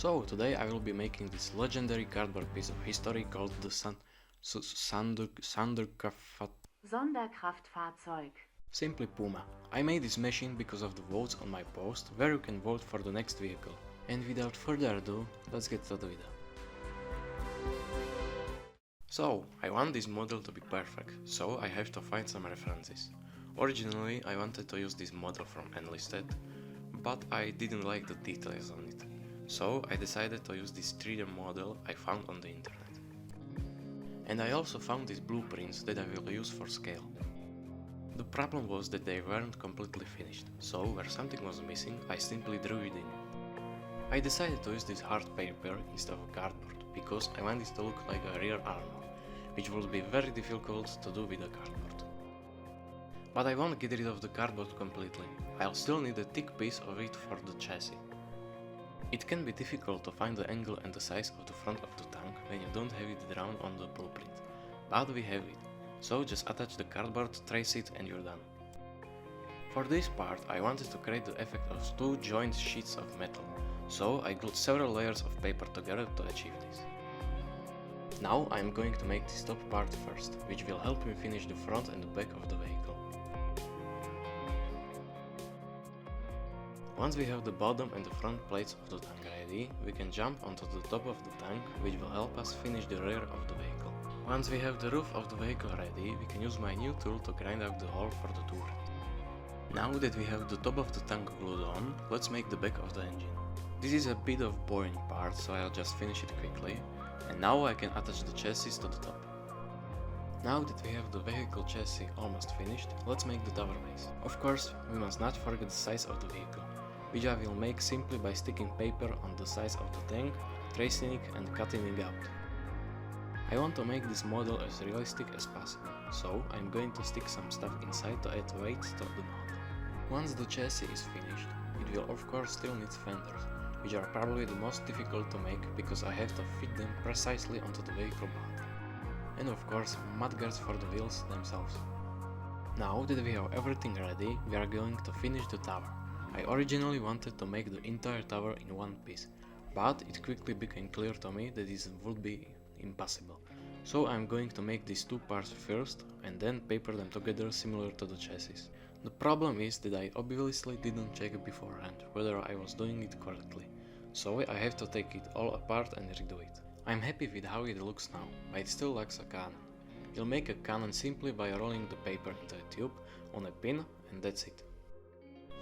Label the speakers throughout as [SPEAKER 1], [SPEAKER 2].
[SPEAKER 1] So today I will be making this legendary cardboard piece of history called the
[SPEAKER 2] Sonderkraftfahrzeug.
[SPEAKER 1] simply PUMA. I made this machine because of the votes on my post where you can vote for the next vehicle. And without further ado, let's get to the video. So, I want this model to be perfect, so I have to find some references. Originally I wanted to use this model from Enlisted, but I didn't like the details on it. So I decided to use this 3D model I found on the internet. And I also found these blueprints that I will use for scale. The problem was that they weren't completely finished, so where something was missing I simply drew it in. I decided to use this hard paper instead of cardboard, because I want this to look like a real armor, which would be very difficult to do with a cardboard. But I won't get rid of the cardboard completely, I'll still need a thick piece of it for the chassis. It can be difficult to find the angle and the size of the front of the tank when you don't have it drawn on the blueprint, but we have it, so just attach the cardboard, trace it and you're done. For this part I wanted to create the effect of two joined sheets of metal, so I glued several layers of paper together to achieve this. Now I am going to make this top part first, which will help me finish the front and the back of the vehicle. Once we have the bottom and the front plates of the tank ready, we can jump onto the top of the tank, which will help us finish the rear of the vehicle. Once we have the roof of the vehicle ready, we can use my new tool to grind out the hole for the turret. Now that we have the top of the tank glued on, let's make the back of the engine. This is a bit of boring part, so I'll just finish it quickly, and now I can attach the chassis to the top. Now that we have the vehicle chassis almost finished, let's make the tower base. Of course, we must not forget the size of the vehicle, which I will make simply by sticking paper on the size of the tank, tracing it and cutting it out. I want to make this model as realistic as possible, so I'm going to stick some stuff inside to add weight to the model. Once the chassis is finished, it will of course still need fenders, which are probably the most difficult to make because I have to fit them precisely onto the vehicle body. And of course mudguards for the wheels themselves. Now that we have everything ready, we are going to finish the tower. I originally wanted to make the entire tower in one piece, but it quickly became clear to me that this would be impossible. So I'm going to make these two parts first and then paper them together similar to the chassis. The problem is that I obviously didn't check beforehand whether I was doing it correctly, so I have to take it all apart and redo it. I'm happy with how it looks now, but it still lacks a cannon. You'll make a cannon simply by rolling the paper into a tube on a pin and that's it.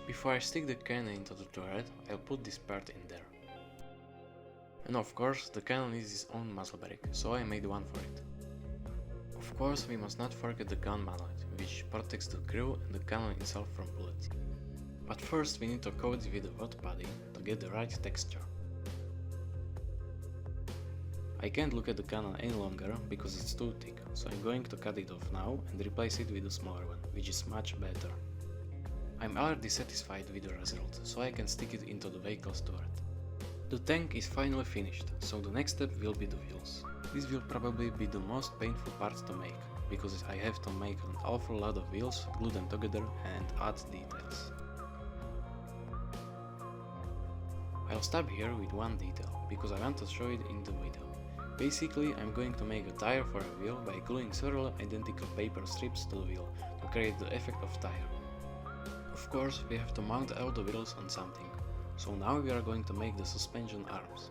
[SPEAKER 1] Before I stick the cannon into the turret, I'll put this part in there. And of course, the cannon needs its own muzzle brake, so I made one for it. Of course, we must not forget the gun mallet, which protects the crew and the cannon itself from bullets. But first we need to coat it with a wet putty to get the right texture. I can't look at the cannon any longer because it's too thick, so I'm going to cut it off now and replace it with a smaller one, which is much better. I'm already satisfied with the result, so I can stick it into the vehicle's turret. The tank is finally finished, so the next step will be the wheels. This will probably be the most painful part to make, because I have to make an awful lot of wheels, glue them together and add details. I'll stop here with one detail, because I want to show it in the video. Basically, I'm going to make a tire for a wheel by gluing several identical paper strips to the wheel to create the effect of tire. Of course, we have to mount all the wheels on something, so now we are going to make the suspension arms.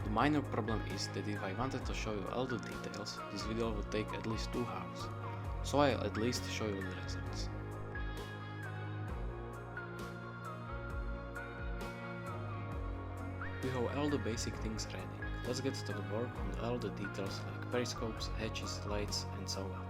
[SPEAKER 1] The minor problem is that if I wanted to show you all the details, this video would take at least 2 hours, so I'll at least show you the results. We have all the basic things ready, let's get to the work on all the details like periscopes, hatches, lights and so on.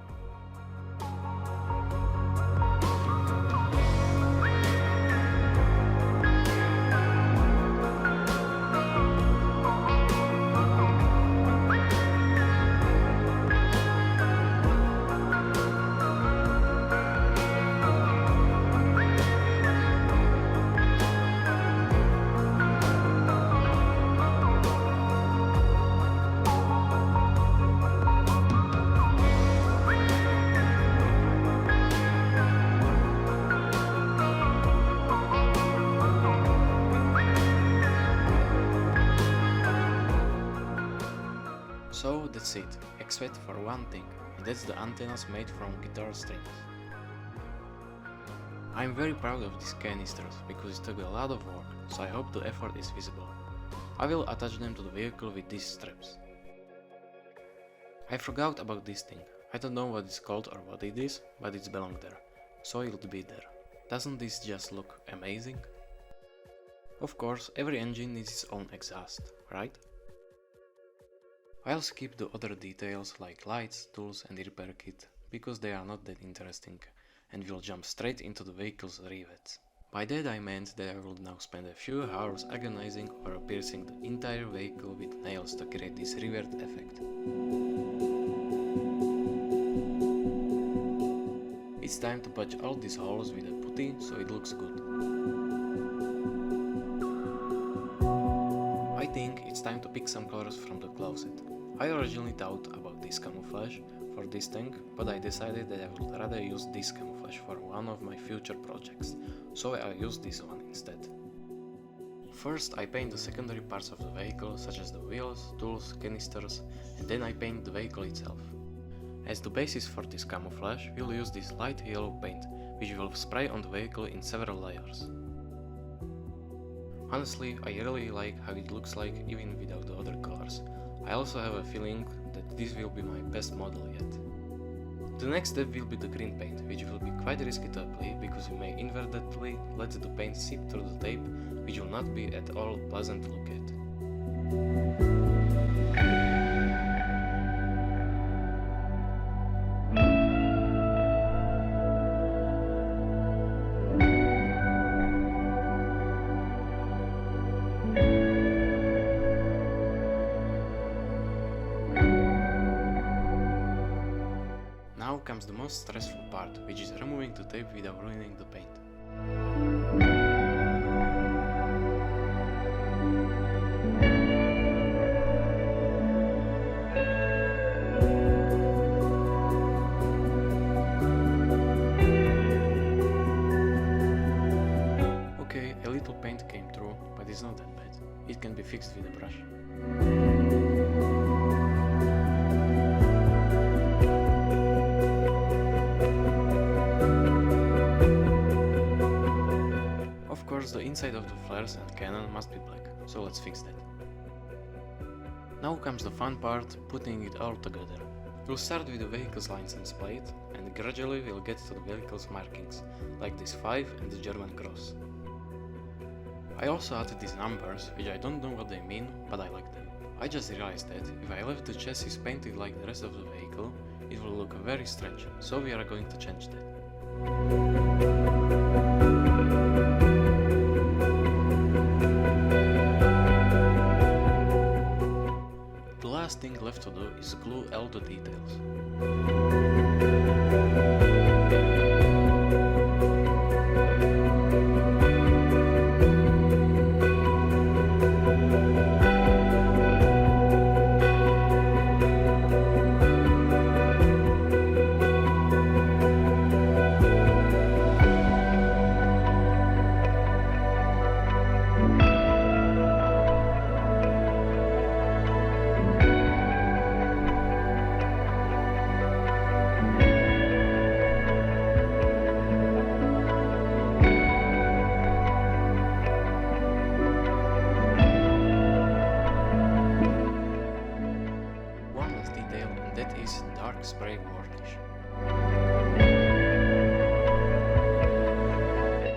[SPEAKER 1] So that's it, except for one thing, and that's the antennas made from guitar strings. I'm very proud of these canisters because it took a lot of work, so I hope the effort is visible. I will attach them to the vehicle with these straps. I forgot about this thing. I don't know what it's called or what it is, but it's belong there, so it'll be there. Doesn't this just look amazing? Of course, every engine needs its own exhaust, right? I'll skip the other details like lights, tools and repair kit, because they are not that interesting, and we'll jump straight into the vehicle's rivets. By that I meant that I will now spend a few hours agonizing over piercing the entire vehicle with nails to create this rivet effect. It's time to patch all these holes with a putty so it looks good. I think it's time to pick some colors from the closet. I originally thought about this camouflage for this tank, but I decided that I would rather use this camouflage for one of my future projects, so I used this one instead. First I paint the secondary parts of the vehicle, such as the wheels, tools, canisters, and then I paint the vehicle itself. As the basis for this camouflage, we'll use this light yellow paint, which we'll spray on the vehicle in several layers. Honestly, I really like how it looks like even without the other colors. I also have a feeling that this will be my best model yet. The next step will be the green paint, which will be quite risky to apply because we may inadvertently let the paint seep through the tape, which will not be at all pleasant to look at. Now comes the most stressful part, which is removing the tape without ruining the paint. Okay, a little paint came through, but it's not that bad. It can be fixed with a brush. Of course, the inside of the flares and cannon must be black, so let's fix that. Now comes the fun part, putting it all together. We'll start with the vehicle's license plate, and gradually we'll get to the vehicle's markings, like this 5 and the German cross. I also added these numbers, which I don't know what they mean, but I like them. I just realized that if I left the chassis painted like the rest of the vehicle, it will look very strange, so we are going to change that. The last thing left to do is glue all the details. That is dark spray varnish.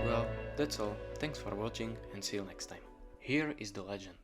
[SPEAKER 1] Well, that's all. Thanks for watching and see you next time. Here is the legend.